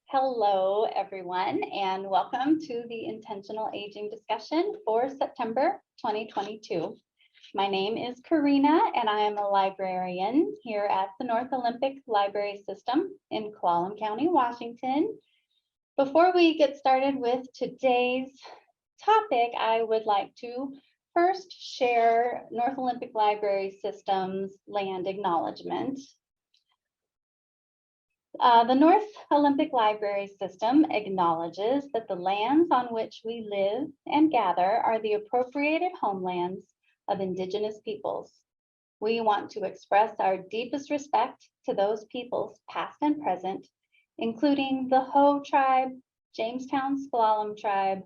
Hello, everyone, and welcome to the Intentional Aging discussion for September 2022. My name is Karina, and I am a librarian here at the North Olympic Library System in Tuolumne County, Washington. Before we get started with today's topic, I would like to first share North Olympic Library System's land acknowledgement. The North Olympic Library System acknowledges that the lands on which we live and gather are the appropriated homelands of Indigenous peoples. We want to express our deepest respect to those peoples, past and present, including the Hoh tribe, Jamestown S'Klallam tribe,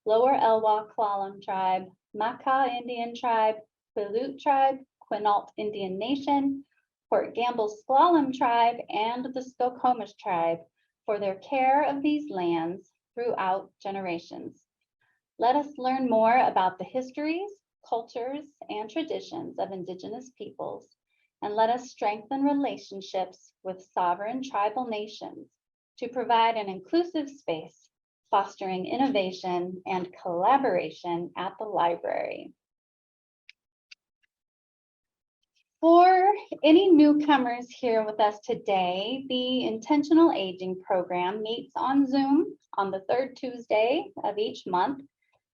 Lower Elwha S'Klallam tribe, Makah Indian tribe, Quileute tribe, Quinault Indian Nation, Port Gamble S'Klallam tribe, and the Skokomish tribe for their care of these lands throughout generations. Let us learn more about the histories, cultures, and traditions of Indigenous peoples, and let us strengthen relationships with sovereign tribal nations to provide an inclusive space, fostering innovation and collaboration at the library. For any newcomers here with us today, the Intentional Aging Program meets on Zoom on the third Tuesday of each month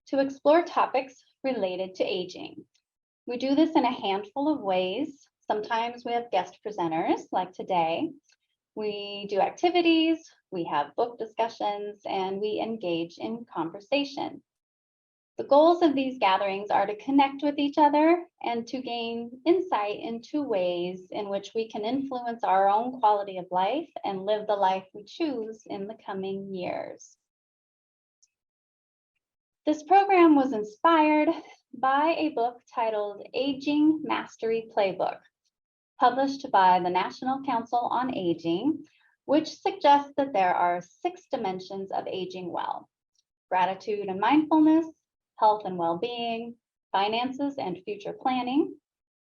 to explore topics related to aging. We do this in a handful of ways. Sometimes we have guest presenters like today. We do activities, we have book discussions, and we engage in conversation. The goals of these gatherings are to connect with each other and to gain insight into ways in which we can influence our own quality of life and live the life we choose in the coming years. This program was inspired by a book titled Aging Mastery Playbook, published by the National Council on Aging, which suggests that there are 6 dimensions of aging well: gratitude and mindfulness, health and well-being, finances and future planning,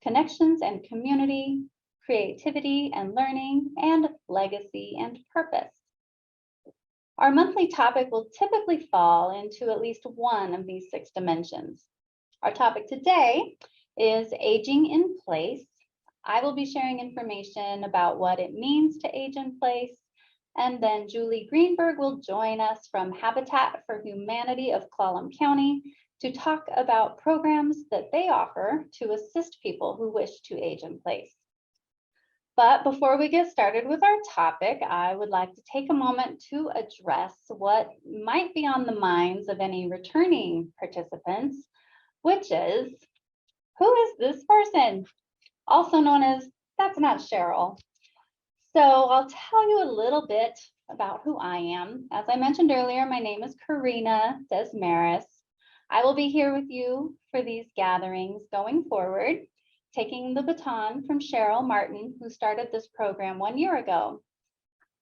connections and community, creativity and learning, and legacy and purpose. Our monthly topic will typically fall into at least one of these 6 dimensions. Our topic today is aging in place. I will be sharing information about what it means to age in place, and then Julie Greenberg will join us from Habitat for Humanity of Tuolumne County to talk about programs that they offer to assist people who wish to age in place. But before we get started with our topic, I would like to take a moment to address what might be on the minds of any returning participants, which is, who is this person? Also known as, that's not Cheryl. So I'll tell you a little bit about who I am. As I mentioned earlier, my name is Karina Desmaris. I will be here with you for these gatherings going forward, taking the baton from Cheryl Martin, who started this program 1 year ago.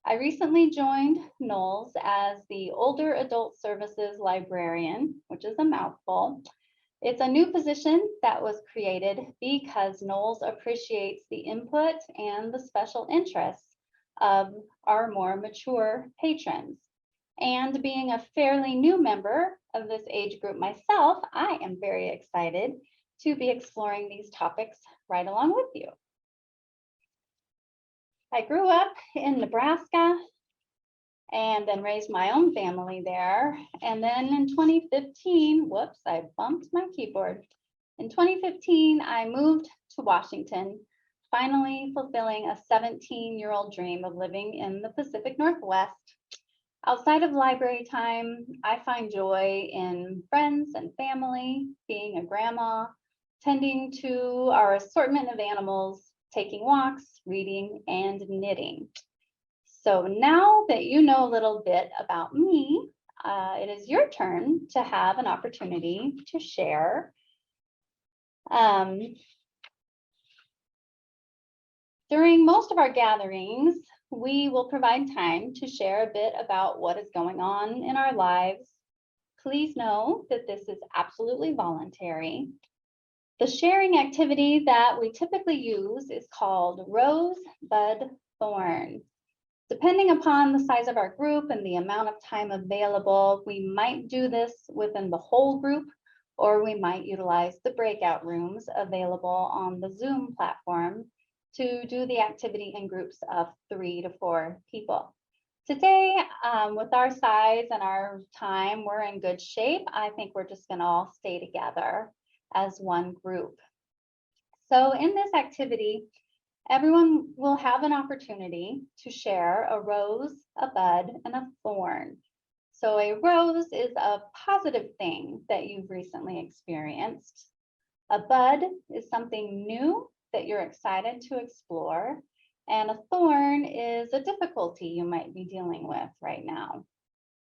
I recently joined NOLS as the Older Adult Services Librarian, which is a mouthful. It's a new position that was created because NOLS appreciates the input and the special interests of our more mature patrons. And being a fairly new member of this age group myself, I am very excited to be exploring these topics right along with you. I grew up in Nebraska and then raised my own family there. And then in 2015, whoops, I bumped my keyboard. In 2015, I moved to Washington, finally fulfilling a 17-year-old dream of living in the Pacific Northwest. Outside of library time, I find joy in friends and family, being a grandma, tending to our assortment of animals, taking walks, reading, and knitting. So now that you know a little bit about me, it is your turn to have an opportunity to share. During most of our gatherings, we will provide time to share a bit about what is going on in our lives. Please know that this is absolutely voluntary. The sharing activity that we typically use is called Rose, Bud, Thorn. Depending upon the size of our group and the amount of time available, we might do this within the whole group, or we might utilize the breakout rooms available on the Zoom platform to do the activity in groups of 3 to 4 people. Today, with our size and our time, we're in good shape. I think we're just going to all stay together as one group. So in this activity, everyone will have an opportunity to share a rose, a bud, and a thorn. So a rose is a positive thing that you've recently experienced. A bud is something new that you're excited to explore. And a thorn is a difficulty you might be dealing with right now.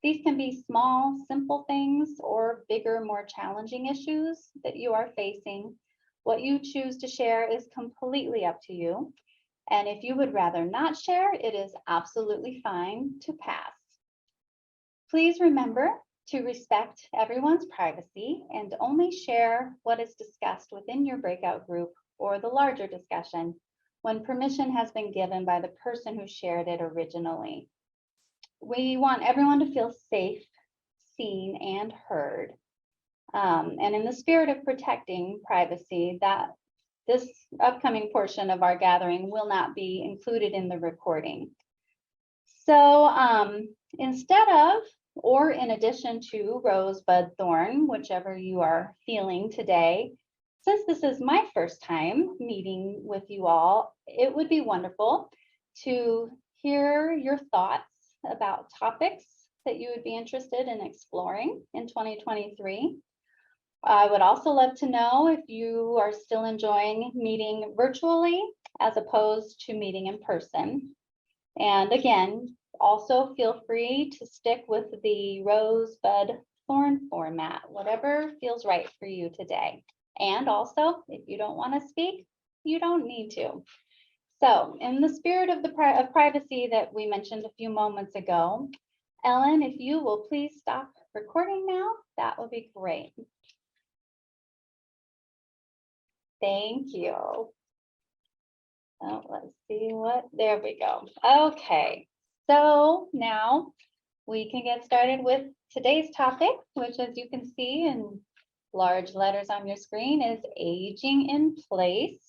These can be small, simple things or bigger, more challenging issues that you are facing. What you choose to share is completely up to you. And if you would rather not share, it is absolutely fine to pass. Please remember to respect everyone's privacy and only share what is discussed within your breakout group or the larger discussion when permission has been given by the person who shared it originally. We want everyone to feel safe, seen, and heard. And in the spirit of protecting privacy, that this upcoming portion of our gathering will not be included in the recording. So instead of, or in addition to rose, bud, thorn, whichever you are feeling today, since this is my first time meeting with you all, it would be wonderful to hear your thoughts about topics that you would be interested in exploring in 2023. I would also love to know if you are still enjoying meeting virtually as opposed to meeting in person. And again, also feel free to stick with the rose, bud, thorn format, whatever feels right for you today. And also, if you don't want to speak, you don't need to. So in the spirit of privacy that we mentioned a few moments ago, Ellen, if you will please stop recording now, that would be great. Thank you. Oh, let's see what, there we go. Okay, so now we can get started with today's topic, which, as you can see in large letters on your screen, is aging in place.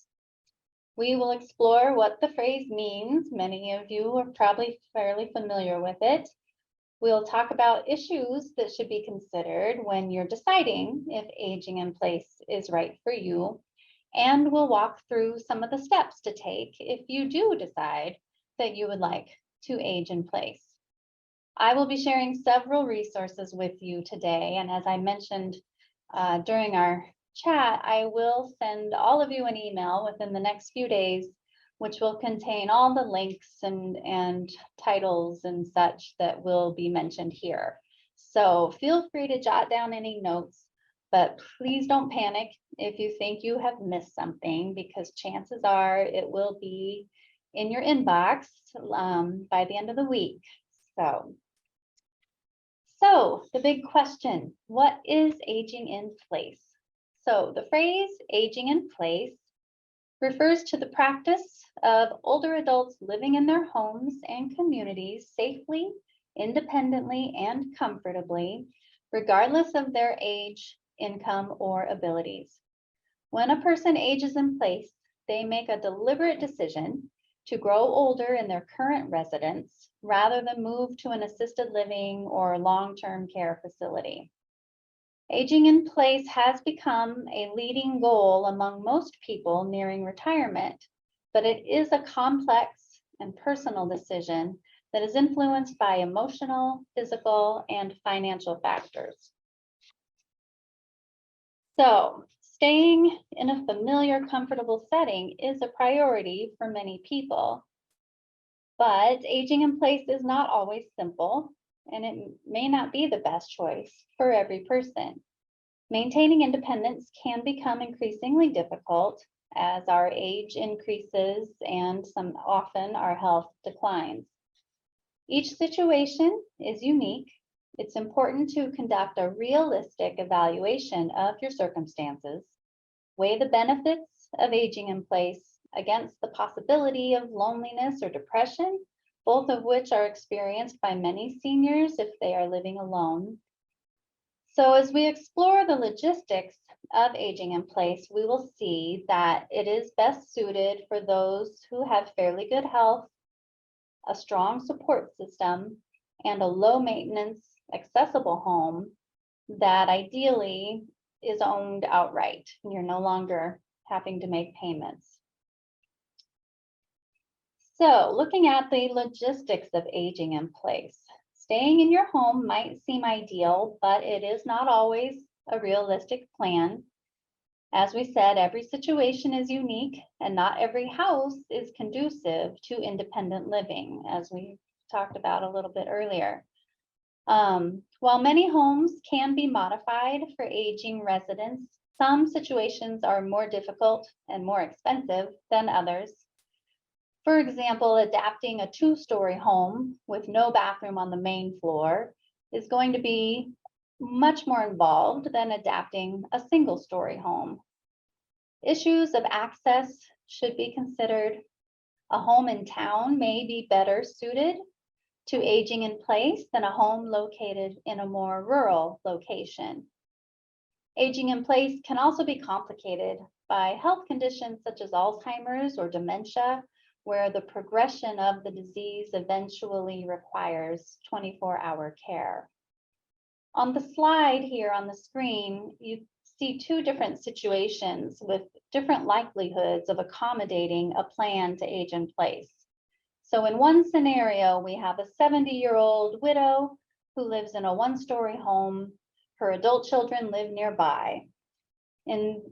We will explore what the phrase means. Many of you are probably fairly familiar with it. We'll talk about issues that should be considered when you're deciding if aging in place is right for you. And we'll walk through some of the steps to take if you do decide that you would like to age in place. I will be sharing several resources with you today. And as I mentioned during our chat, I will send all of you an email within the next few days, which will contain all the links and titles and such that will be mentioned here. So feel free to jot down any notes, but please don't panic if you think you have missed something, because chances are it will be in your inbox by the end of the week. So the big question, what is aging in place? So the phrase aging in place refers to the practice of older adults living in their homes and communities safely, independently, and comfortably, regardless of their age, income, or abilities. When a person ages in place, they make a deliberate decision to grow older in their current residence rather than move to an assisted living or long-term care facility. Aging in place has become a leading goal among most people nearing retirement, but it is a complex and personal decision that is influenced by emotional, physical, and financial factors. So, staying in a familiar, comfortable setting is a priority for many people, but aging in place is not always simple, and it may not be the best choice for every person. Maintaining independence can become increasingly difficult as our age increases and often our health declines. Each situation is unique. It's important to conduct a realistic evaluation of your circumstances, weigh the benefits of aging in place against the possibility of loneliness or depression, both of which are experienced by many seniors if they are living alone. So as we explore the logistics of aging in place, we will see that it is best suited for those who have fairly good health, a strong support system, and a low maintenance, accessible home that ideally is owned outright. You're no longer having to make payments. So looking at the logistics of aging in place, staying in your home might seem ideal, but it is not always a realistic plan. As we said, every situation is unique and not every house is conducive to independent living, as we talked about a little bit earlier. While many homes can be modified for aging residents, some situations are more difficult and more expensive than others. For example, adapting a 2-story home with no bathroom on the main floor is going to be much more involved than adapting a single-story home. Issues of access should be considered. A home in town may be better suited to aging in place than a home located in a more rural location. Aging in place can also be complicated by health conditions such as Alzheimer's or dementia, where the progression of the disease eventually requires 24-hour care. On the slide here on the screen, you see 2 different situations with different likelihoods of accommodating a plan to age in place. So in one scenario, we have a 70-year-old widow who lives in a 1-story home. Her adult children live nearby. In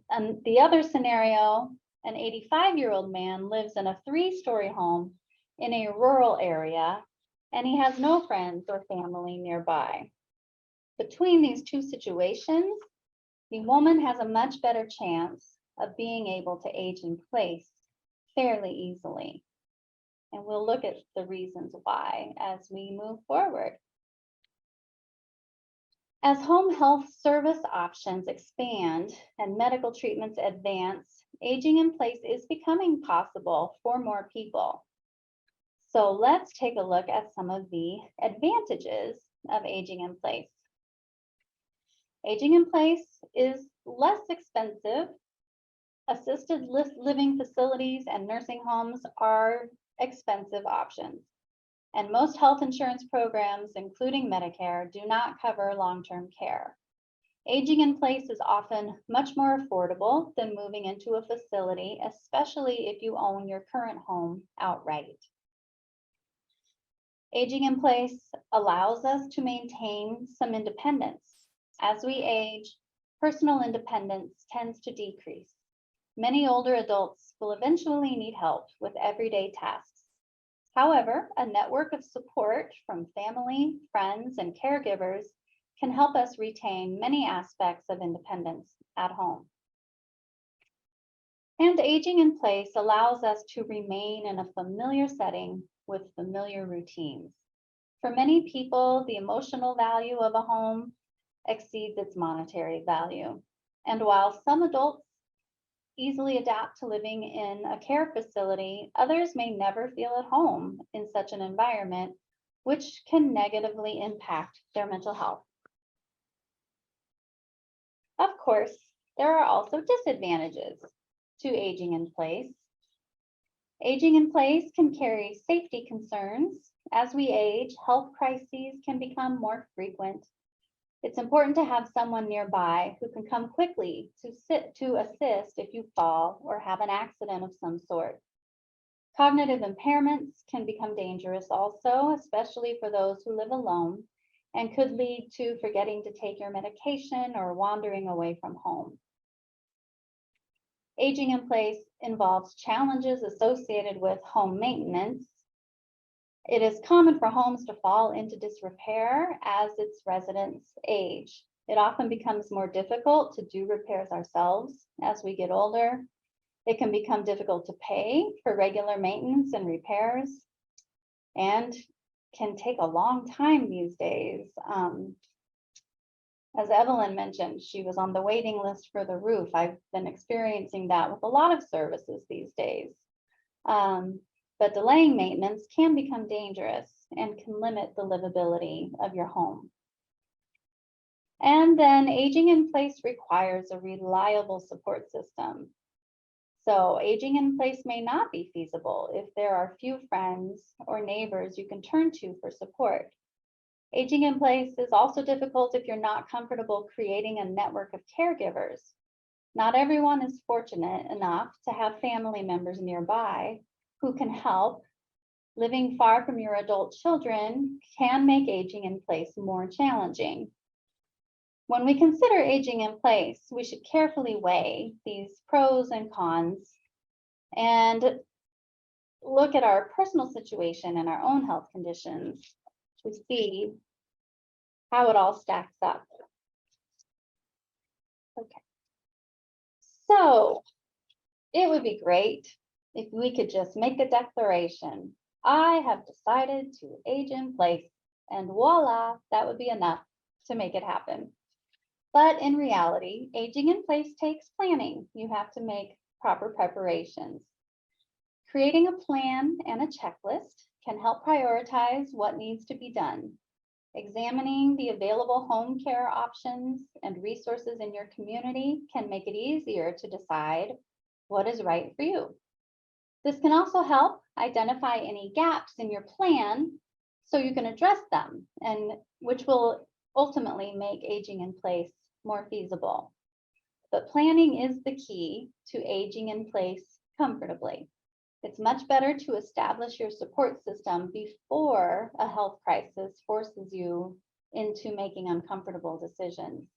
the other scenario, an 85-year-old man lives in a 3-story home in a rural area, and he has no friends or family nearby. Between these 2 situations, the woman has a much better chance of being able to age in place fairly easily. And we'll look at the reasons why as we move forward. As home health service options expand and medical treatments advance, aging in place is becoming possible for more people. So let's take a look at some of the advantages of aging in place. Aging in place is less expensive. Assisted living facilities and nursing homes are expensive options, and most health insurance programs, including Medicare, do not cover long-term care. Aging in place is often much more affordable than moving into a facility, especially if you own your current home outright. Aging in place allows us to maintain some independence. As we age, personal independence tends to decrease. Many older adults will eventually need help with everyday tasks. However, a network of support from family, friends, and caregivers can help us retain many aspects of independence at home. And aging in place allows us to remain in a familiar setting with familiar routines. For many people, the emotional value of a home exceeds its monetary value. And while some adults easily adapt to living in a care facility, others may never feel at home in such an environment, which can negatively impact their mental health. Of course, there are also disadvantages to aging in place. Aging in place can carry safety concerns. As we age, health crises can become more frequent. It's important to have someone nearby who can come quickly to assist if you fall or have an accident of some sort. Cognitive impairments can become dangerous also, especially for those who live alone, and could lead to forgetting to take your medication or wandering away from home. Aging in place involves challenges associated with home maintenance. It is common for homes to fall into disrepair as its residents age. It often becomes more difficult to do repairs ourselves as we get older. It can become difficult to pay for regular maintenance and repairs, and can take a long time these days. As Evelyn mentioned, she was on the waiting list for the roof. I've been experiencing that with a lot of services these days. but delaying maintenance can become dangerous and can limit the livability of your home. And then aging in place requires a reliable support system. So aging in place may not be feasible if there are few friends or neighbors you can turn to for support. Aging in place is also difficult if you're not comfortable creating a network of caregivers. Not everyone is fortunate enough to have family members nearby who can help. Living far from your adult children can make aging in place more challenging. When we consider aging in place, we should carefully weigh these pros and cons and look at our personal situation and our own health conditions to see how it all stacks up. Okay. So it would be great if we could just make a declaration. I have decided to age in place, and voila, that would be enough to make it happen. But in reality, aging in place takes planning. You have to make proper preparations. Creating a plan and a checklist can help prioritize what needs to be done. Examining the available home care options and resources in your community can make it easier to decide what is right for you. This can also help identify any gaps in your plan so you can address them, and which will ultimately make aging in place more feasible. But planning is the key to aging in place comfortably. It's much better to establish your support system before a health crisis forces you into making uncomfortable decisions.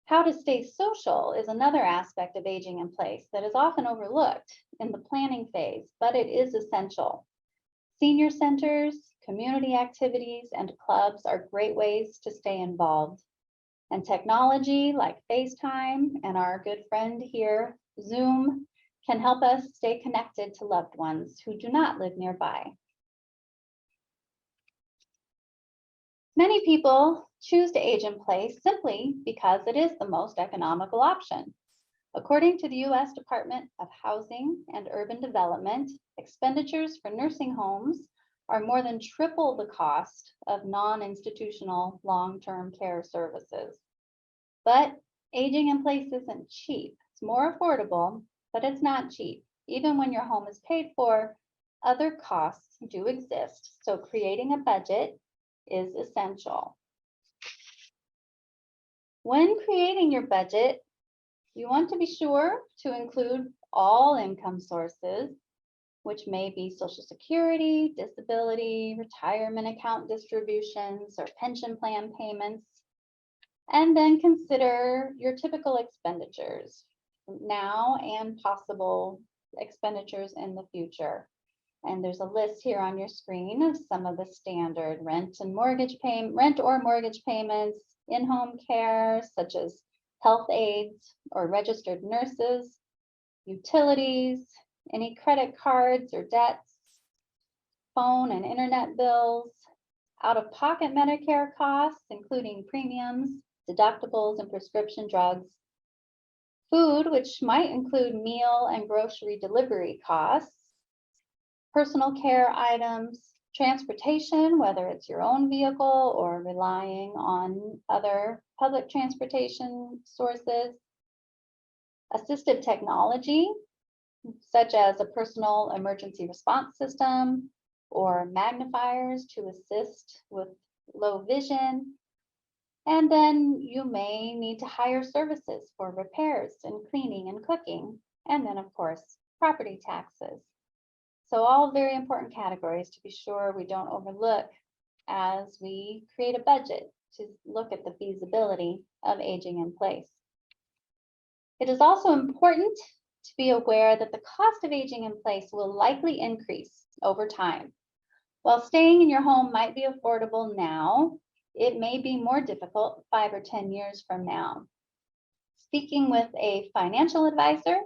How to stay social is another aspect of aging in place that is often overlooked in the planning phase, but it is essential. Senior centers, community activities, and clubs are great ways to stay involved. And technology like FaceTime and our good friend here, Zoom, can help us stay connected to loved ones who do not live nearby. Many people choose to age in place simply because it is the most economical option. According to the U.S. Department of Housing and Urban Development, expenditures for nursing homes are more than triple the cost of non-institutional long-term care services. But aging in place isn't cheap. It's more affordable, but it's not cheap. Even when your home is paid for, other costs do exist, so creating a budget is essential. When creating your budget, you want to be sure to include all income sources, which may be Social Security, disability, retirement account distributions, or pension plan payments. And then consider your typical expenditures now and possible expenditures in the future. And there's a list here on your screen of some of the standard rent or mortgage payments, in-home care, such as health aides or registered nurses, utilities, any credit cards or debts, phone and internet bills, out-of-pocket Medicare costs, including premiums, deductibles, and prescription drugs, food, which might include meal and grocery delivery costs, personal care items, transportation, whether it's your own vehicle or relying on other public transportation sources, assistive technology, such as a personal emergency response system or magnifiers to assist with low vision. And then you may need to hire services for repairs and cleaning and cooking. And then, of course, property taxes. So all very important categories to be sure we don't overlook as we create a budget to look at the feasibility of aging in place. It is also important to be aware that the cost of aging in place will likely increase over time. While staying in your home might be affordable now, it may be more difficult 5 or 10 years from now. Speaking with a financial advisor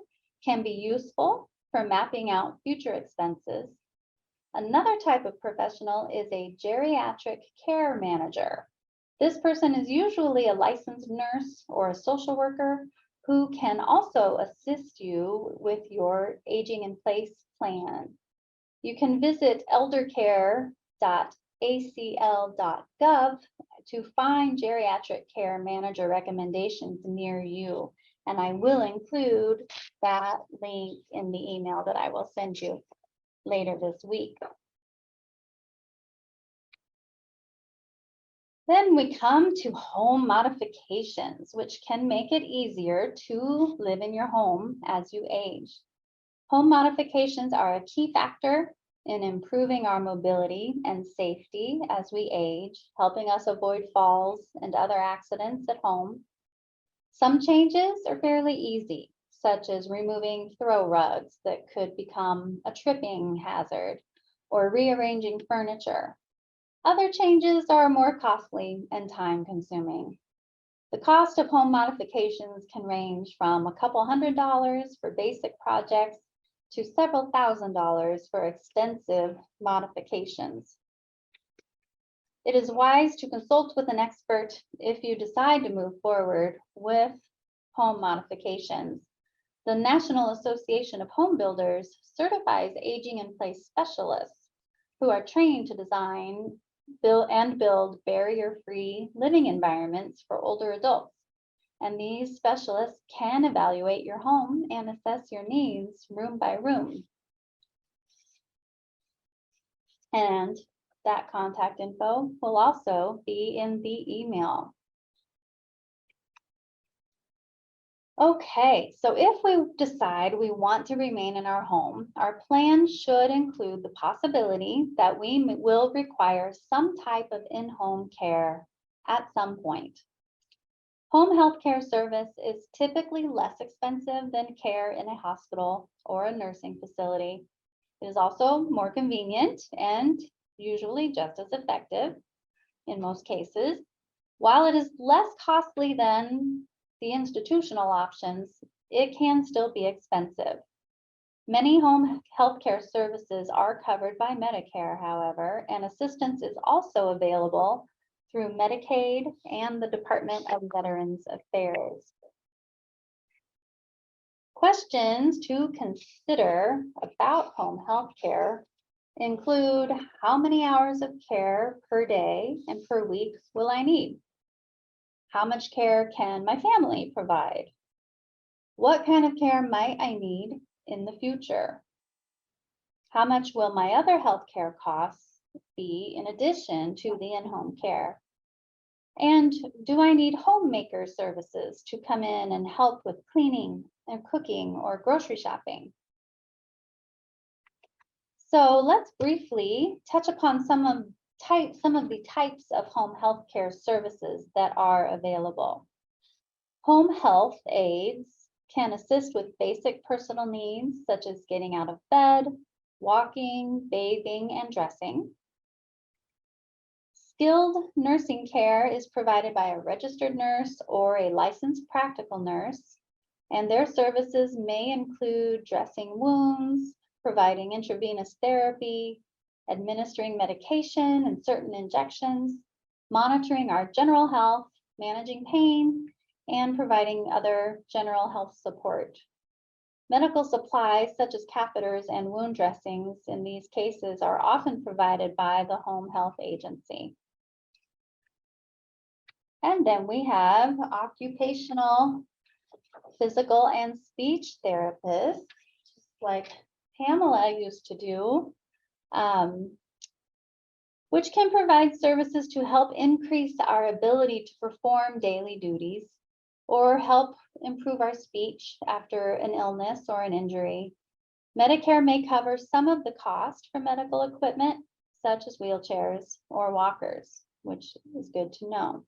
can be useful for mapping out future expenses. Another type of professional is a geriatric care manager. This person is usually a licensed nurse or a social worker who can also assist you with your aging in place plan. You can visit eldercare.acl.gov to find geriatric care manager recommendations near you. And I will include that link in the email that I will send you later this week. Then we come to home modifications, which can make it easier to live in your home as you age. Home modifications are a key factor in improving our mobility and safety as we age, helping us avoid falls and other accidents at home. Some changes are fairly easy, such as removing throw rugs that could become a tripping hazard or rearranging furniture. Other changes are more costly and time-consuming. The cost of home modifications can range from a couple $100s for basic projects to several $1,000s for extensive modifications. It is wise to consult with an expert if you decide to move forward with home modifications. The National Association of Home Builders certifies aging in place specialists who are trained to design, build barrier-free living environments for older adults. And these specialists can evaluate your home and assess your needs room by room. And that contact info will also be in the email. Okay, so if we decide we want to remain in our home, our plan should include the possibility that we will require some type of in-home care at some point. Home health care service is typically less expensive than care in a hospital or a nursing facility. It is also more convenient and usually just as effective in most cases. While it is less costly than the institutional options, it can still be expensive. Many home health care services are covered by Medicare, however, and assistance is also available through Medicaid and the Department of Veterans Affairs. Questions to consider about home health care include: how many hours of care per day and per week will I need? How much care can my family provide? What kind of care might I need in the future? How much will my other health care costs be in addition to the in-home care? And do I need homemaker services to come in and help with cleaning and cooking or grocery shopping? So let's briefly touch upon some of the types of home health care services that are available. Home health aides can assist with basic personal needs such as getting out of bed, walking, bathing, and dressing. Skilled nursing care is provided by a registered nurse or a licensed practical nurse, and their services may include dressing wounds, providing intravenous therapy, administering medication and certain injections, monitoring our general health, managing pain, and providing other general health support. Medical supplies such as catheters and wound dressings in these cases are often provided by the home health agency. And then we have occupational, physical, and speech therapists, just like Pamela used to do, which can provide services to help increase our ability to perform daily duties or help improve our speech after an illness or an injury. Medicare may cover some of the cost for medical equipment, such as wheelchairs or walkers, which is good to know.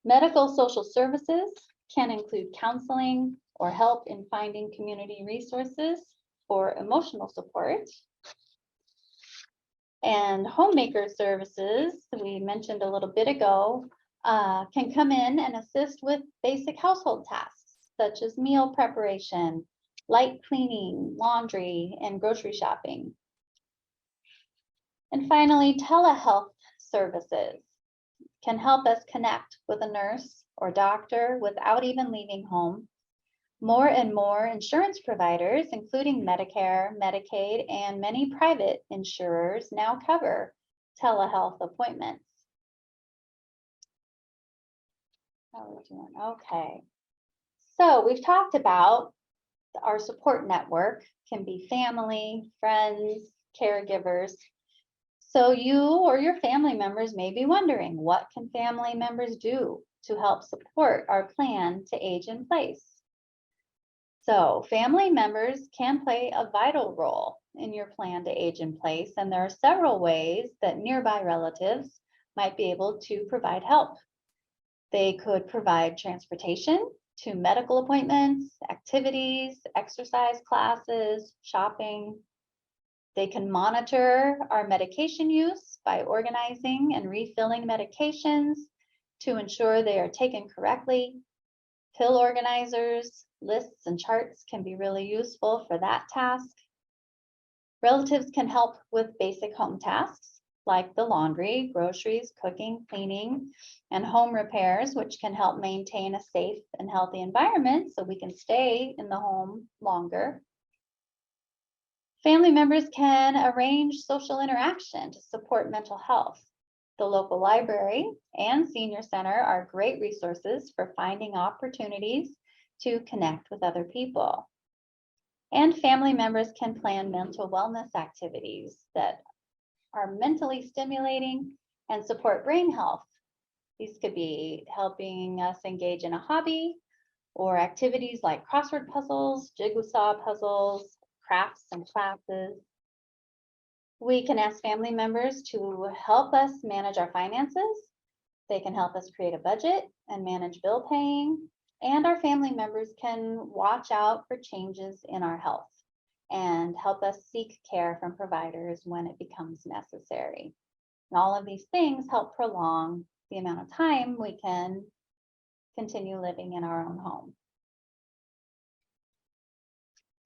Medical social services can include counseling or help in finding community resources for emotional support. And homemaker services, we mentioned a little bit ago, can come in and assist with basic household tasks, such as meal preparation, light cleaning, laundry, and grocery shopping. And finally, telehealth services can help us connect with a nurse or doctor without even leaving home. More and more insurance providers, including Medicare, Medicaid, and many private insurers, now cover telehealth appointments. How are we doing? Okay. So we've talked about our support network can be family, friends, caregivers. So you or your family members may be wondering, what can family members do to help support our plan to age in place? So family members can play a vital role in your plan to age in place, and there are several ways that nearby relatives might be able to provide help. They could provide transportation to medical appointments, activities, exercise classes, shopping. They can monitor our medication use by organizing and refilling medications to ensure they are taken correctly. Pill organizers, lists, and charts can be really useful for that task. Relatives can help with basic home tasks like the laundry, groceries, cooking, cleaning, and home repairs, which can help maintain a safe and healthy environment so we can stay in the home longer. Family members can arrange social interaction to support mental health. The local library and senior center are great resources for finding opportunities to connect with other people. And family members can plan mental wellness activities that are mentally stimulating and support brain health. These could be helping us engage in a hobby or activities like crossword puzzles, jigsaw puzzles, crafts and classes. We can ask family members to help us manage our finances. They can help us create a budget and manage bill paying. And our family members can watch out for changes in our health and help us seek care from providers when it becomes necessary. And all of these things help prolong the amount of time we can continue living in our own home.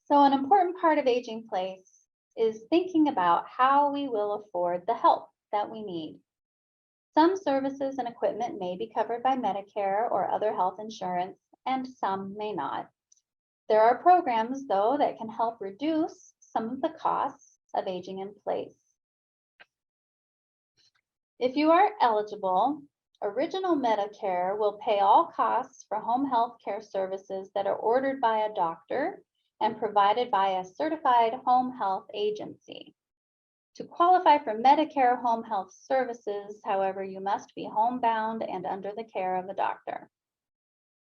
So an important part of aging place is thinking about how we will afford the help that we need. Some services and equipment may be covered by Medicare or other health insurance, and some may not. There are programs, though, that can help reduce some of the costs of aging in place. If you are eligible, Original Medicare will pay all costs for home health care services that are ordered by a doctor and provided by a certified home health agency. To qualify for Medicare home health services, however, you must be homebound and under the care of a doctor.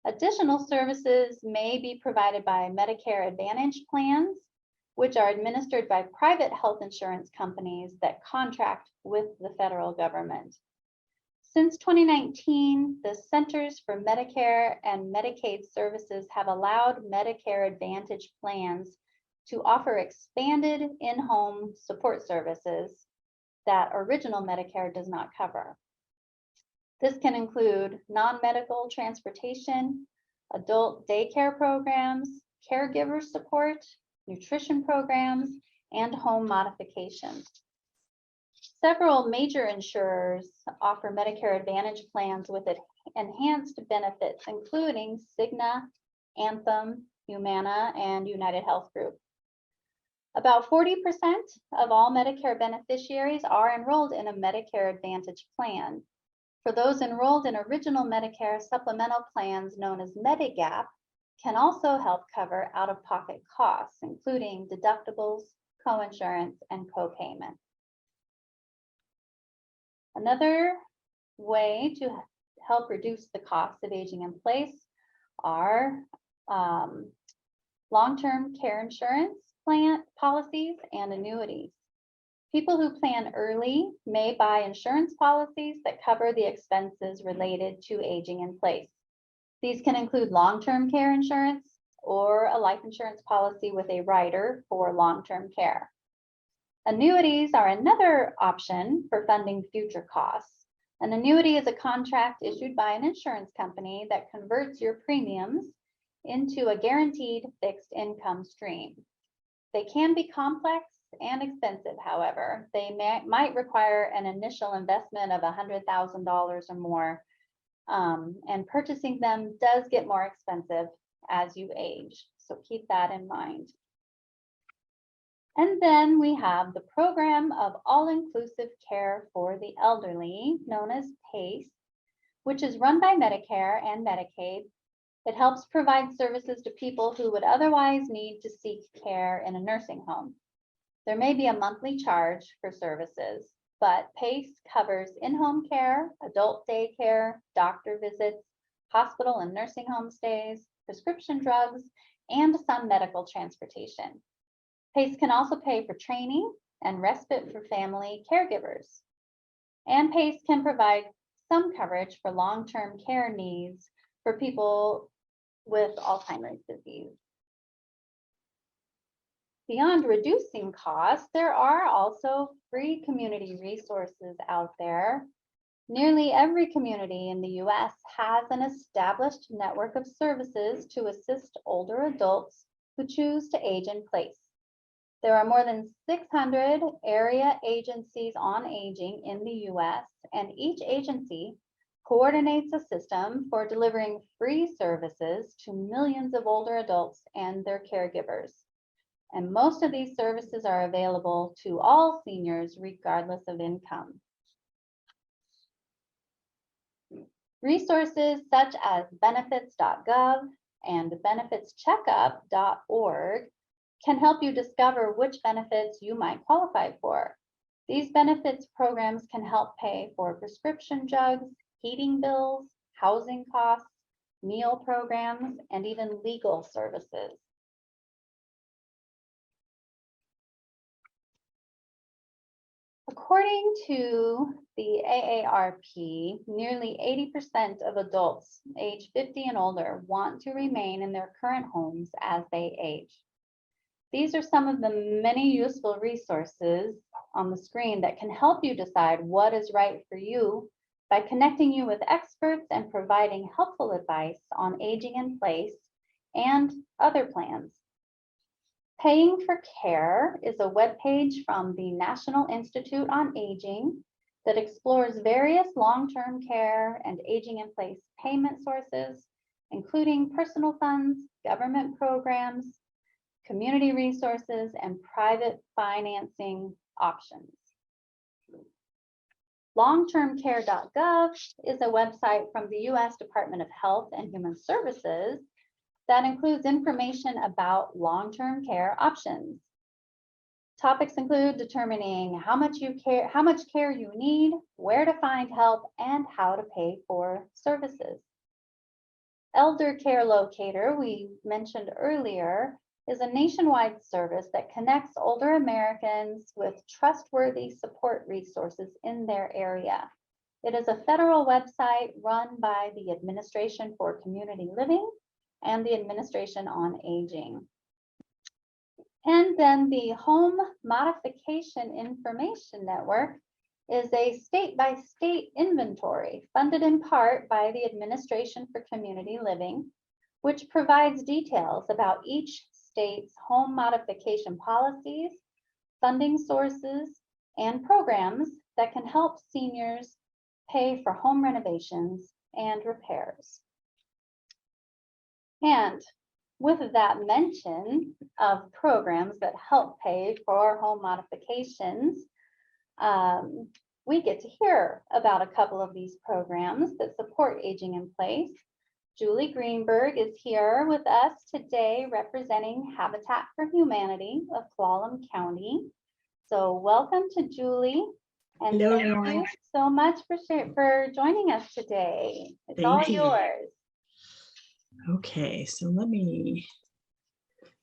Additional services may be provided by Medicare Advantage plans, which are administered by private health insurance companies that contract with the federal government. Since 2019, the Centers for Medicare and Medicaid Services have allowed Medicare Advantage plans to offer expanded in-home support services that Original Medicare does not cover. This can include non-medical transportation, adult daycare programs, caregiver support, nutrition programs, and home modifications. Several major insurers offer Medicare Advantage plans with enhanced benefits, including Cigna, Anthem, Humana, and United Health Group. About 40% of all Medicare beneficiaries are enrolled in a Medicare Advantage plan. For those enrolled in Original Medicare supplemental plans known as Medigap, can also help cover out-of-pocket costs, including deductibles, coinsurance, and co-payment. Another way to help reduce the cost of aging in place are long-term care insurance plan policies and annuities. People who plan early may buy insurance policies that cover the expenses related to aging in place. These can include long-term care insurance or a life insurance policy with a rider for long-term care. Annuities are another option for funding future costs. An annuity is a contract issued by an insurance company that converts your premiums into a guaranteed fixed income stream. They can be complex and expensive, however. They might require an initial investment of $100,000 or more, and purchasing them does get more expensive as you age. So keep that in mind. And then we have the Program of All-Inclusive Care for the Elderly, known as PACE, which is run by Medicare and Medicaid. It helps provide services to people who would otherwise need to seek care in a nursing home. There may be a monthly charge for services, but PACE covers in-home care, adult daycare, doctor visits, hospital and nursing home stays, prescription drugs, and some medical transportation. PACE can also pay for training and respite for family caregivers. And PACE can provide some coverage for long-term care needs for people with Alzheimer's disease. Beyond reducing costs, there are also free community resources out there. Nearly every community in the US has an established network of services to assist older adults who choose to age in place. There are more than 600 area agencies on aging in the US, and each agency coordinates a system for delivering free services to millions of older adults and their caregivers. And most of these services are available to all seniors regardless of income. Resources such as benefits.gov and benefitscheckup.org can help you discover which benefits you might qualify for. These benefits programs can help pay for prescription drugs, heating bills, housing costs, meal programs, and even legal services. According to the AARP, nearly 80% of adults age 50 and older want to remain in their current homes as they age. These are some of the many useful resources on the screen that can help you decide what is right for you by connecting you with experts and providing helpful advice on aging in place and other plans. Paying for Care is a webpage from the National Institute on Aging that explores various long-term care and aging in place payment sources, including personal funds, government programs, community resources, and private financing options. Longtermcare.gov is a website from the US Department of Health and Human Services that includes information about long-term care options. Topics include determining how much care you need, where to find help, and how to pay for services. Elder Care Locator, we mentioned earlier, is a nationwide service that connects older Americans with trustworthy support resources in their area. It is a federal website run by the Administration for Community Living and the Administration on Aging. And then the Home Modification Information Network is a state-by-state inventory funded in part by the Administration for Community Living, which provides details about each state's home modification policies, funding sources, and programs that can help seniors pay for home renovations and repairs. And with that mention of programs that help pay for home modifications, we get to hear about a couple of these programs that support aging in place. Julie Greenberg is here with us today representing Habitat for Humanity of Tuolumne County. So welcome to Julie. And hello, thank you so much for joining us today. It's all yours. Okay, so let me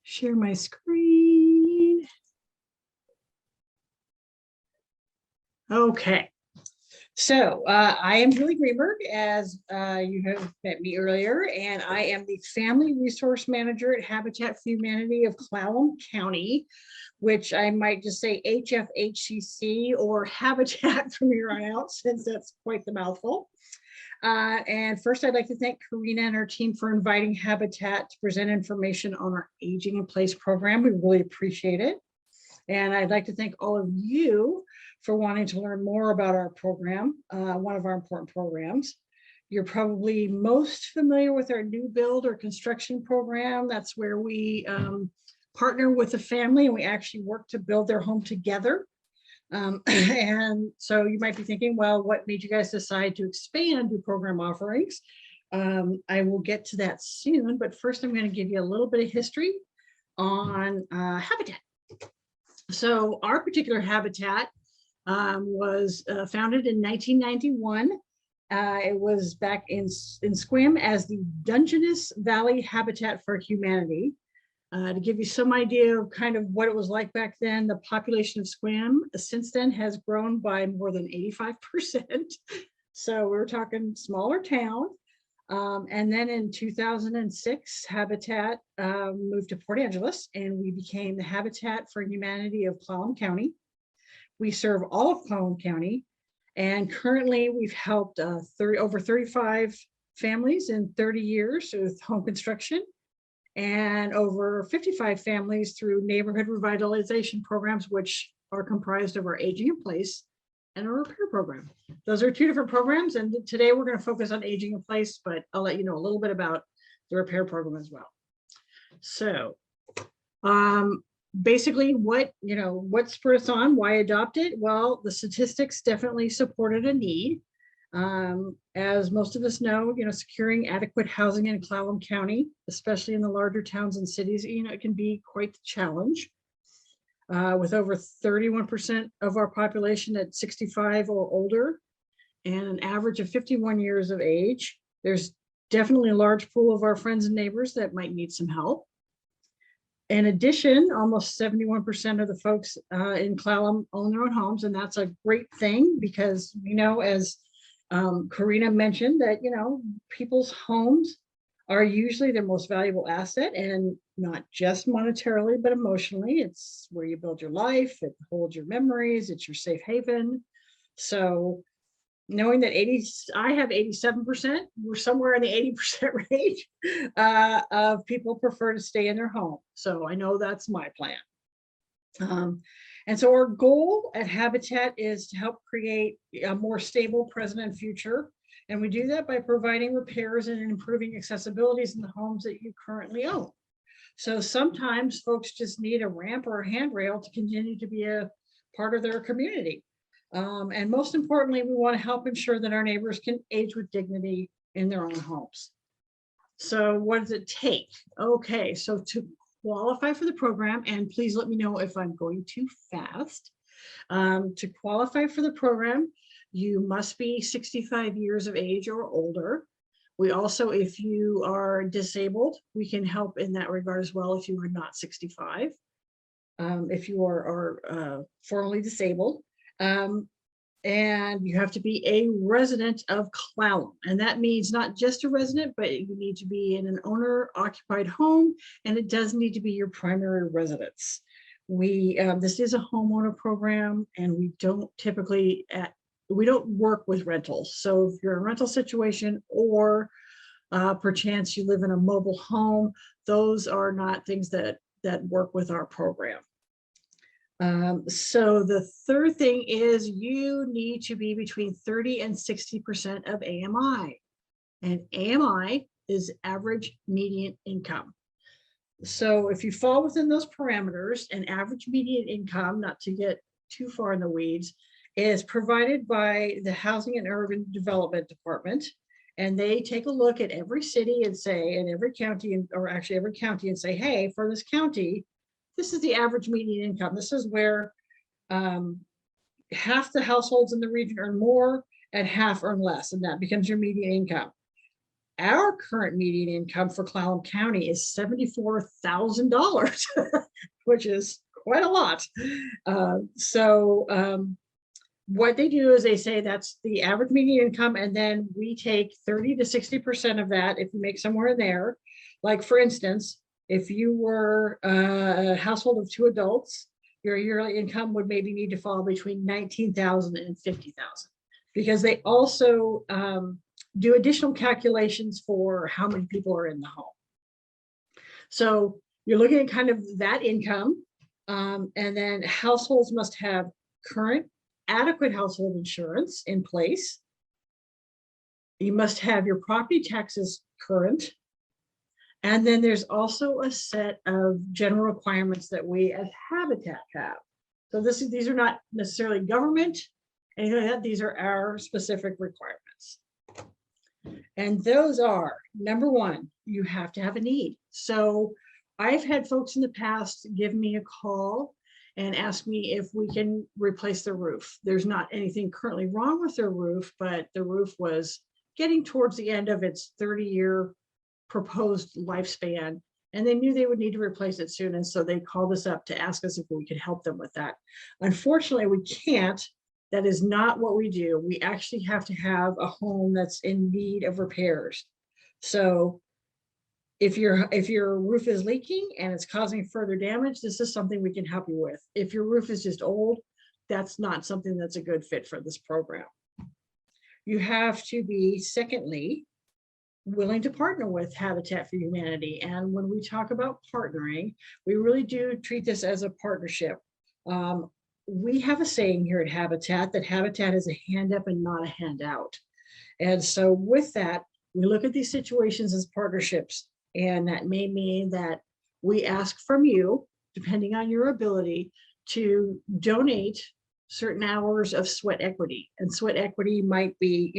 share my screen. Okay, so I am Julie Greenberg, as you have met me earlier, and I am the Family Resource Manager at Habitat for Humanity of Tuolumne County, which I might just say HFHCC or Habitat from here on out, since that's quite the mouthful. And first, I'd like to thank Karina and our team for inviting Habitat to present information on our Aging in Place program. We really appreciate it. And I'd like to thank all of you for wanting to learn more about our program, one of our important programs. You're probably most familiar with our new build or construction program. That's where we partner with a family and we actually work to build their home together. And so you might be thinking, well, what made you guys decide to expand your program offerings? I will get to that soon, but first I'm going to give you a little bit of history on Habitat. So our particular Habitat was founded in 1991. It was back in Sequim as the Dungeness Valley Habitat for Humanity. To give you some idea of kind of what it was like back then, the population of Sequim since then has grown by more than 85%. So we're talking smaller town. And then in 2006, Habitat moved to Port Angeles and we became the Habitat for Humanity of Clallam County. We serve all of Clallam County. And currently we've helped over 35 families in 30 years with home construction and over 55 families through neighborhood revitalization programs, which are comprised of our aging in place and our repair program. Those are two different programs. And today we're going to focus on aging in place, but I'll let you know a little bit about the repair program as well. So basically what spurred us on, why adopt it? Well, the statistics definitely supported a need. As most of us know, securing adequate housing in Clallam County, especially in the larger towns and cities, it can be quite the challenge. With over 31% of our population at 65 or older and an average of 51 years of age, there's definitely a large pool of our friends and neighbors that might need some help. In addition, almost 71% of the folks in Clallam own their own homes, and that's a great thing because as Karina mentioned that, people's homes are usually their most valuable asset, and not just monetarily, but emotionally. It's where you build your life, it holds your memories, it's your safe haven. So knowing that I have 87%, we're somewhere in the 80% range of people prefer to stay in their home. So I know that's my plan. And so our goal at Habitat is to help create a more stable present and future. And we do that by providing repairs and improving accessibilities in the homes that you currently own. So sometimes folks just need a ramp or a handrail to continue to be a part of their community. And most importantly, we want to help ensure that our neighbors can age with dignity in their own homes. So what does it take? Okay, so to qualify for the program, and please let me know if I'm going too fast. To qualify for the program, you must be 65 years of age or older. We also, if you are disabled, we can help in that regard as well if you are not 65. If you are formerly disabled. And you have to be a resident of Clallam. And that means not just a resident, but you need to be in an owner-occupied home, and it does need to be your primary residence. This is a homeowner program, and we don't typically we don't work with rentals. So if you're in a rental situation or perchance you live in a mobile home, those are not things that work with our program. So the third thing is you need to be between 30 and 60% of AMI, and AMI is average median income. So if you fall within those parameters, an average median income, not to get too far in the weeds, is provided by the Housing and Urban Development Department. And they take a look at every city and say, and every county, or actually every county, and say, hey, for this county, this is the average median income. This is where half the households in the region earn more and half earn less, and that becomes your median income. Our current median income for Clallam County is $74,000, which is quite a lot. What they do is they say that's the average median income, and then we take 30 to 60% of that if you make somewhere in there. Like for instance, if you were a household of 2 adults, your yearly income would maybe need to fall between $19,000 and $50,000, because they also do additional calculations for how many people are in the home. So you're looking at kind of that income, and then households must have current adequate household insurance in place. You must have your property taxes current. And then there's also a set of general requirements that we as Habitat have. So these are not necessarily government, anything like that. These are our specific requirements. And those are, number one, you have to have a need. So I've had folks in the past give me a call and ask me if we can replace the roof. There's not anything currently wrong with their roof, but the roof was getting towards the end of its 30-year proposed lifespan, and they knew they would need to replace it soon. And so they called us up to ask us if we could help them with that. Unfortunately, we can't. That is not what we do. We actually have to have a home that's in need of repairs. So if your roof is leaking and it's causing further damage, this is something we can help you with. If your roof is just old, that's not something that's a good fit for this program. You have to be, secondly, willing to partner with Habitat for Humanity. And when we talk about partnering, we really do treat this as a partnership. We have a saying here at Habitat that Habitat is a hand up and not a handout. And so with that, we look at these situations as partnerships. And that may mean that we ask from you, depending on your ability, to donate certain hours of sweat equity. And sweat equity might be,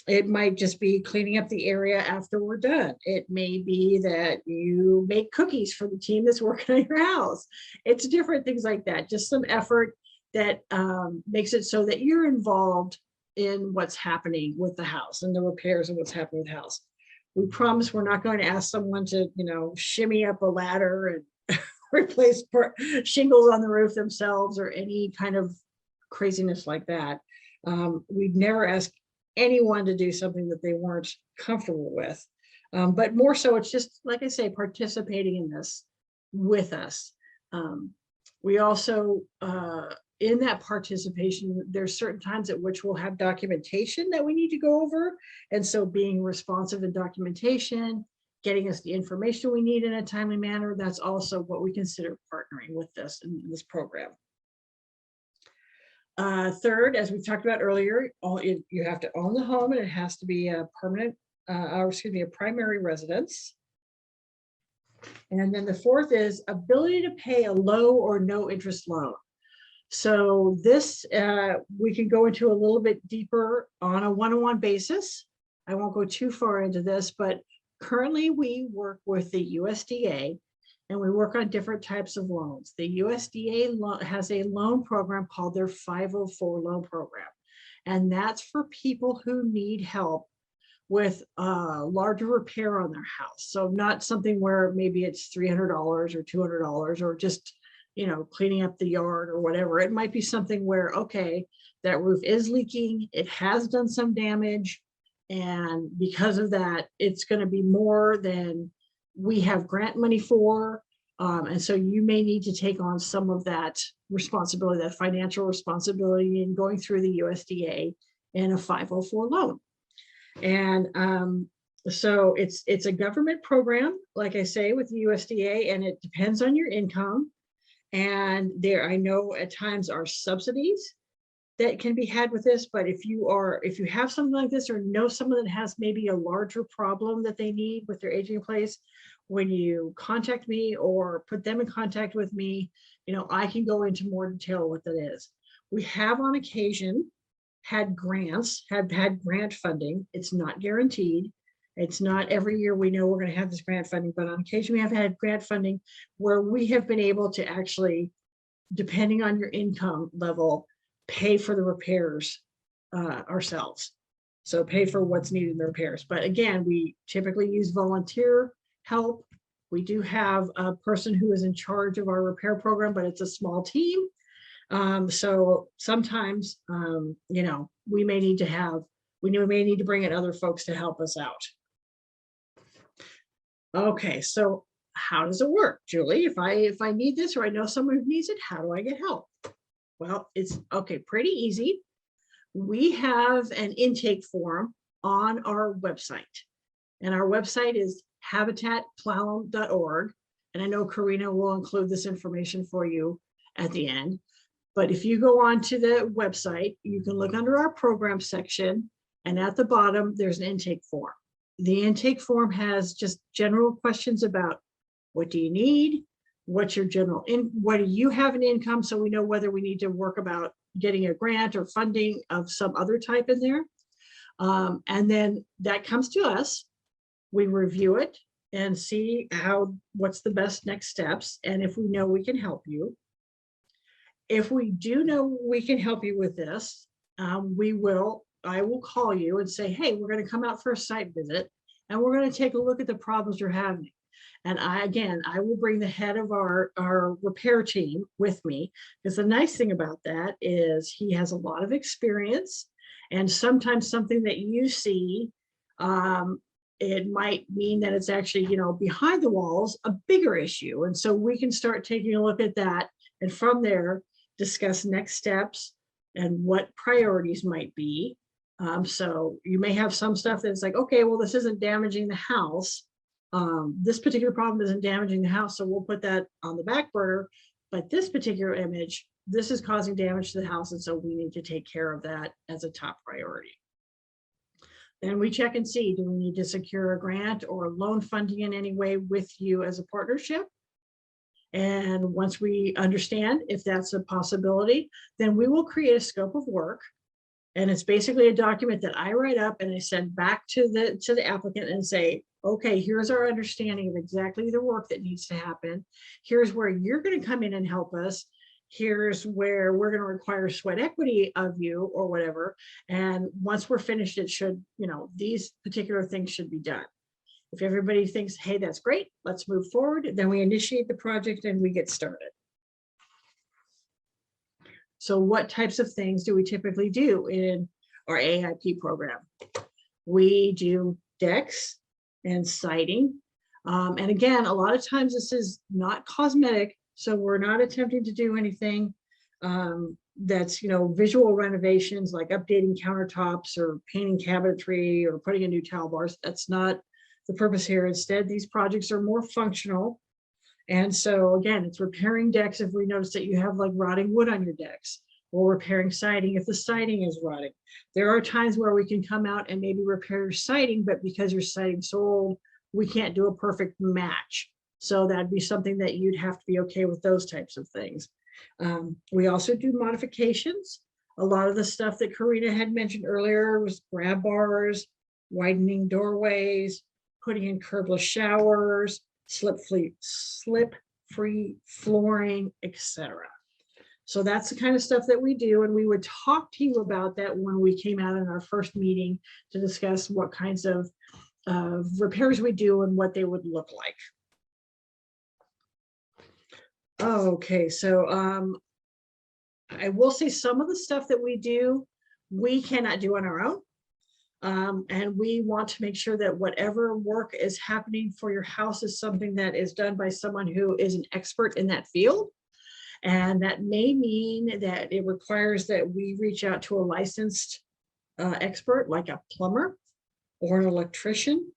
it might just be cleaning up the area after we're done. It may be that you make cookies for the team that's working on your house. It's different things like that. Just some effort that makes it so that you're involved in what's happening with the house and the repairs and what's happening with the house. We promise we're not going to ask someone to, shimmy up a ladder and replace shingles on the roof themselves or any kind of craziness like that. We'd never ask anyone to do something that they weren't comfortable with. But more so, it's just, like I say, participating in this with us. We also, in that participation, there's certain times at which we'll have documentation that we need to go over. And so being responsive in documentation, getting us the information we need in a timely manner, that's also what we consider partnering with this in this program. Third, as we talked about earlier, you have to own the home and it has to be a permanent, a primary residence. And then the fourth is ability to pay a low or no interest loan. So this, we can go into a little bit deeper on a one-on-one basis. I won't go too far into this, but currently we work with the USDA and we work on different types of loans. The USDA has a loan program called their 504 loan program. And that's for people who need help with a larger repair on their house. So not something where maybe it's $300 or $200 or just, cleaning up the yard or whatever. It might be something where, okay, that roof is leaking, it has done some damage. And because of that, it's going to be more than we have grant money for. And so you may need to take on some of that responsibility, that financial responsibility in going through the USDA in a 504 loan. And so it's a government program, like I say, with the USDA, and it depends on your income. And I know at times are subsidies that can be had with this, but if you have something like this or know someone that has maybe a larger problem that they need with their aging in place, when you contact me or put them in contact with me, I can go into more detail what that is. We have on occasion had grants, had grant funding. It's not guaranteed. It's not every year we know we're going to have this grant funding, but on occasion we have had grant funding where we have been able to actually, depending on your income level, pay for the repairs ourselves. So pay for what's needed in the repairs. But again, we typically use volunteer help. We do have a person who is in charge of our repair program, but it's a small team. So sometimes, we may need to bring in other folks to help us out. Okay, so how does it work, Julie? If I need this or I know someone who needs it, how do I get help? Well, it's pretty easy. We have an intake form on our website, and our website is habitatplallam.org. And I know Karina will include this information for you at the end. But if you go on to the website, you can look under our program section And at the bottom, there's an intake form. The intake form has just general questions about what do you need? What's your what do you have an income? So we know whether we need to work about getting a grant or funding of some other type in there. And then that comes to us. We review it and see what's the best next steps. And if we know we can help you. If we do know we can help you with this, I will call you and say, hey, we're going to come out for a site visit and we're going to take a look at the problems you're having. And I will bring the head of our repair team with me, because the nice thing about that is he has a lot of experience, and sometimes something that you see, it might mean that it's actually, behind the walls, a bigger issue. And so we can start taking a look at that, and from there, discuss next steps and what priorities might be. So you may have some stuff that's like, okay, well, this isn't damaging the house. This particular problem isn't damaging the house, so we'll put that on the back burner. But this particular image, this is causing damage to the house, and so we need to take care of that as a top priority. Then we check and see, do we need to secure a grant or loan funding in any way with you as a partnership? And once we understand if that's a possibility, then we will create a scope of work. And it's basically a document that I write up and I send back to the applicant and say, okay, here's our understanding of exactly the work that needs to happen. Here's where you're going to come in and help us. Here's where we're going to require sweat equity of you or whatever. And once we're finished, it should, these particular things should be done. If everybody thinks, hey, that's great, let's move forward, then we initiate the project and we get started. So what types of things do we typically do in our AIP program? We do decks and siding. And again, a lot of times this is not cosmetic. So we're not attempting to do anything that's, visual renovations like updating countertops or painting cabinetry or putting in new towel bars. That's not the purpose here. Instead, these projects are more functional. And so again, it's repairing decks if we notice that you have like rotting wood on your decks, or repairing siding if the siding is rotting. There are times where we can come out and maybe repair your siding, but because your siding's so old, we can't do a perfect match. So that'd be something that you'd have to be okay with, those types of things. We also do modifications. A lot of the stuff that Karina had mentioned earlier was grab bars, widening doorways, putting in curbless showers, slip-free flooring, etc. So that's the kind of stuff that we do, and we would talk to you about that when we came out in our first meeting to discuss what kinds of repairs we do and what they would look like. Okay, so I will say some of the stuff that we do, we cannot do on our own. And we want to make sure that whatever work is happening for your house is something that is done by someone who is an expert in that field. And that may mean that it requires that we reach out to a licensed expert, like a plumber or an electrician,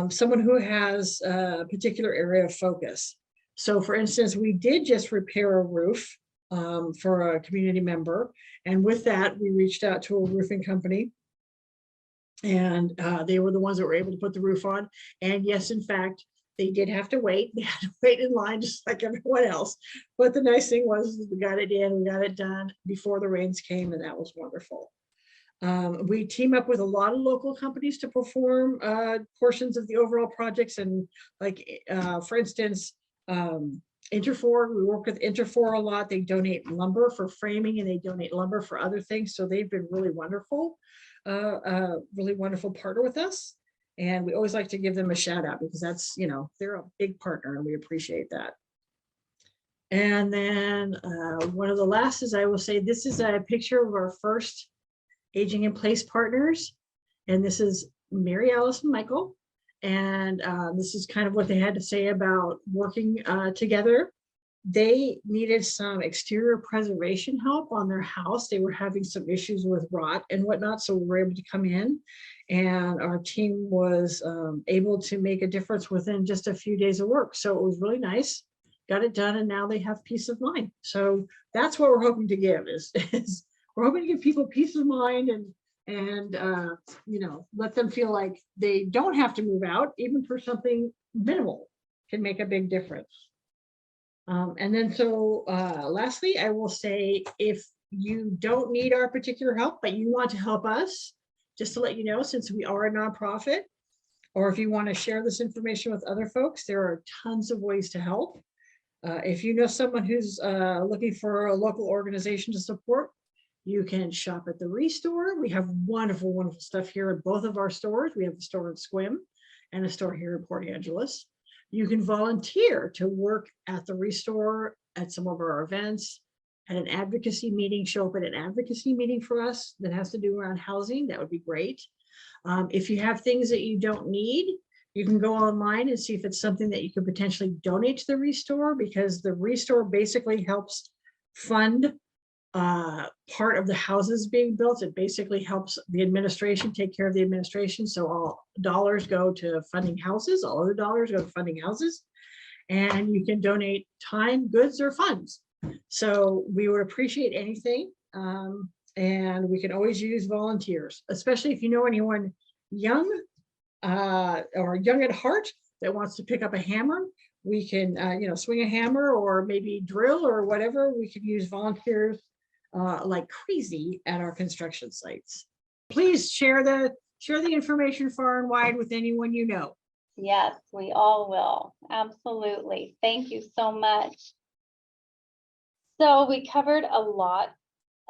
someone who has a particular area of focus. So for instance, we did just repair a roof for a community member. And with that, we reached out to a roofing company. And they were the ones that were able to put the roof on. And yes, in fact, they did have to wait. They had to wait in line just like everyone else. But the nice thing was we got it in, we got it done before the rains came, and that was wonderful. We team up with a lot of local companies to perform portions of the overall projects. And like, for instance, Interfor, we work with Interfor a lot. They donate lumber for framing and they donate lumber for other things. So they've been really wonderful. Really wonderful partner with us, and we always like to give them a shout out because that's, they're a big partner and we appreciate that. And then one of the last is, I will say, this is a picture of our first Aging in Place partners, and this is Mary Alice and Michael, and this is kind of what they had to say about working together. They needed some exterior preservation help on their house. They were having some issues with rot and whatnot, so we were able to come in, and our team was able to make a difference within just a few days of work. So it was really nice, got it done, and now they have peace of mind. So that's what we're hoping to give is we're hoping to give people peace of mind and, let them feel like they don't have to move out, even for something minimal can make a big difference. And then lastly, I will say, if you don't need our particular help, but you want to help us, just to let you know, since we are a nonprofit, or if you want to share this information with other folks, there are tons of ways to help. If you know someone who's looking for a local organization to support, you can shop at the Restore. We have wonderful, wonderful stuff here in both of our stores. We have a store in Sequim and a store here in Port Angeles. You can volunteer to work at the Restore at some of our events, at an advocacy meeting, show up at an advocacy meeting for us that has to do around housing. That would be great. If you have things that you don't need, you can go online and see if it's something that you could potentially donate to the Restore, because the Restore basically helps fund part of the houses being built. It basically helps the administration take care of the administration. So all dollars go to funding houses, all other dollars go to funding houses, and you can donate time, goods, or funds. So we would appreciate anything. And we can always use volunteers, especially if you know anyone young or young at heart that wants to pick up a hammer. We can, swing a hammer, or maybe drill or whatever. We can use volunteers like crazy at our construction sites. Please share the information far and wide with anyone you know. Yes, we all will. Absolutely. Thank you so much. So we covered a lot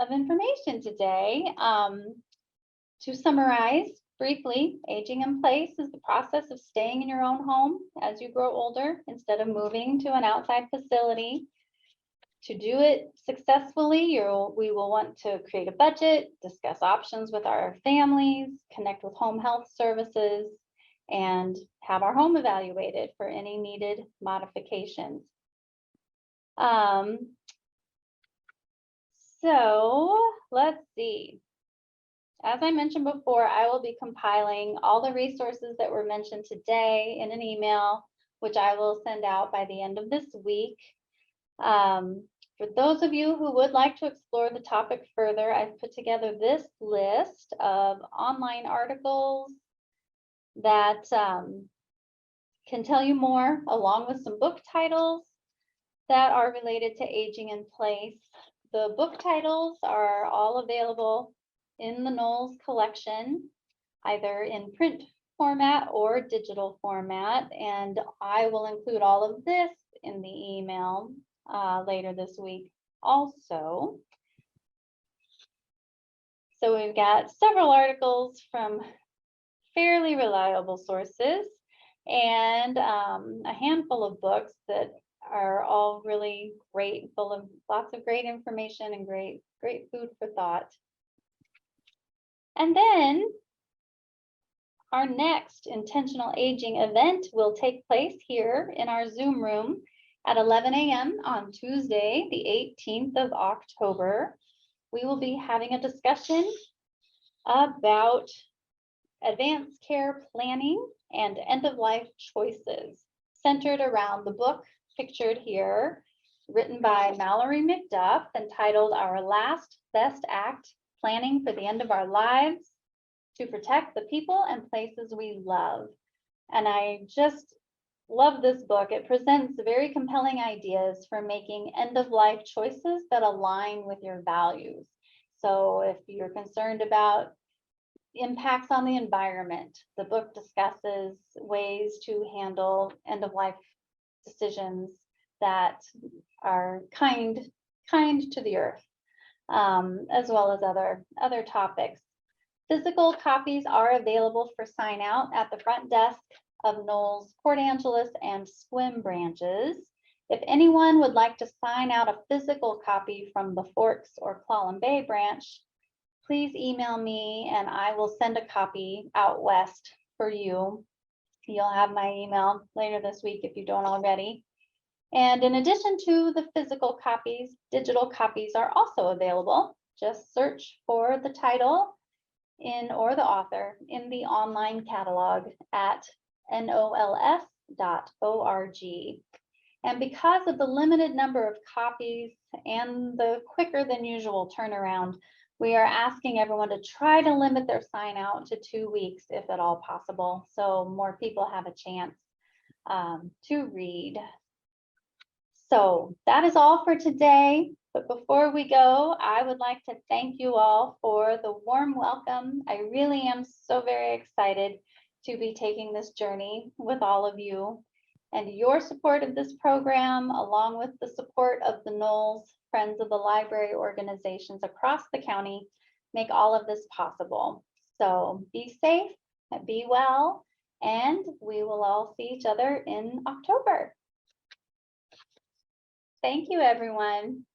of information today. To summarize briefly, aging in place is the process of staying in your own home as you grow older instead of moving to an outside facility. To do it successfully, we will want to create a budget, discuss options with our families, connect with home health services, and have our home evaluated for any needed modifications. So let's see. As I mentioned before, I will be compiling all the resources that were mentioned today in an email, which I will send out by the end of this week. For those of you who would like to explore the topic further, I've put together this list of online articles that can tell you more, along with some book titles that are related to aging in place. The book titles are all available in the NOLS collection, either in print format or digital format, and I will include all of this in the email later this week also. So we've got several articles from fairly reliable sources, and a handful of books that are all really great, full of lots of great information and great food for thought. And then our next intentional aging event will take place here in our Zoom room at 11 a.m. on Tuesday, the 18th of October. We will be having a discussion about advanced care planning and end-of-life choices, centered around the book pictured here, written by Mallory McDuff, entitled Our Last Best Act: Planning for the End of Our Lives to Protect the People and Places We Love. And I just love this book. It presents very compelling ideas for making end-of-life choices that align with your values. So if you're concerned about impacts on the environment, the book discusses ways to handle end-of-life decisions that are kind to the earth, as well as other topics. Physical copies are available for sign out at the front desk of NOLS Port Angeles and Sequim branches. If anyone would like to sign out a physical copy from the Forks or Clallam Bay branch, please email me and I will send a copy out west for you. You'll have my email later this week if you don't already. And in addition to the physical copies, digital copies are also available. Just search for the title or the author in the online catalog at nols.org. And because of the limited number of copies and the quicker than usual turnaround, We are asking everyone to try to limit their sign out to 2 weeks if at all possible, so more people have a chance to read. So that is all for today. But before we go, I would like to thank you all for the warm welcome. I really am so very excited to be taking this journey with all of you. And your support of this program, along with the support of the NOLS, Friends of the Library organizations across the county, make all of this possible. So be safe, be well, and we will all see each other in October. Thank you, everyone.